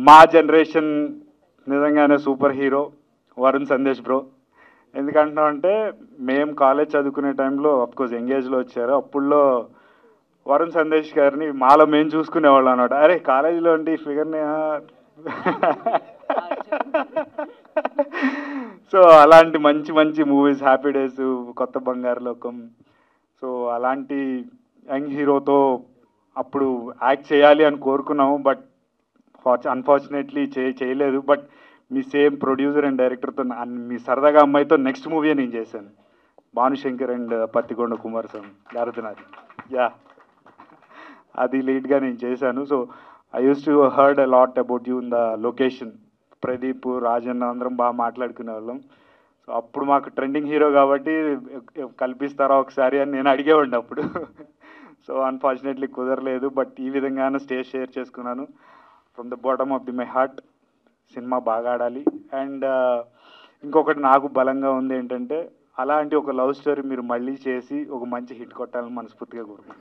మా జనరేషన్ నిజంగానే super hero Varun Sandesh bro. ఎందుకంటున్నాం అంటే మేము కాలేజ్ చదువుకునే టైంలో అఫ్కోర్స్ ఎంగేజ్లో వచ్చారు. అప్పుడులో వరుణ్ సందేశ్ గారిని మాలో మేము చూసుకునేవాళ్ళం అన్నమాట. అరే కాలేజీలో ఉండి ఈ ఫిగర్ని సో అలాంటి మంచి మంచి మూవీస్, హ్యాపీ డేస్, కొత్త బంగారు లోకం, సో అలాంటి యంగ్ హీరోతో అప్పుడు యాక్ట్ చేయాలి అని కోరుకున్నాము. బట్ అన్ఫార్చునేట్లీ చేయలేదు. బట్ మీ సేమ్ ప్రొడ్యూసర్ అండ్ డైరెక్టర్తో మీ సరదాగా అమ్మాయితో నెక్స్ట్ మూవీ నేను చేశాను, భానుశంకర్ అండ్ పత్తికొండ కుమారస్వామి గారుతున్నారు. యా, అది లీడ్గా నేను చేశాను. So I use to heard a lot about you in the location. Pradeep, Rajan అందరం బాగా మాట్లాడుకునే వాళ్ళం. సో అప్పుడు మాకు ట్రెండింగ్ హీరో కాబట్టి కల్పిస్తారా ఒకసారి అని నేను అడిగేవాడిని అప్పుడు. సో అన్ఫార్చునేట్లీ కుదరలేదు. బట్ ఈ విధంగానే స్టేజ్ షేర్ చేసుకున్నాను. From the bottom of the my heart cinema బాగా ఆడాలి. అండ్ ఇంకొకటి నాకు బలంగా ఉంది ఏంటంటే, అలాంటి ఒక లవ్ స్టోరీ మీరు మళ్ళీ చేసి ఒక మంచి హిట్ కొట్టాలని మనస్ఫూర్తిగా కోరుకుంటున్నాను.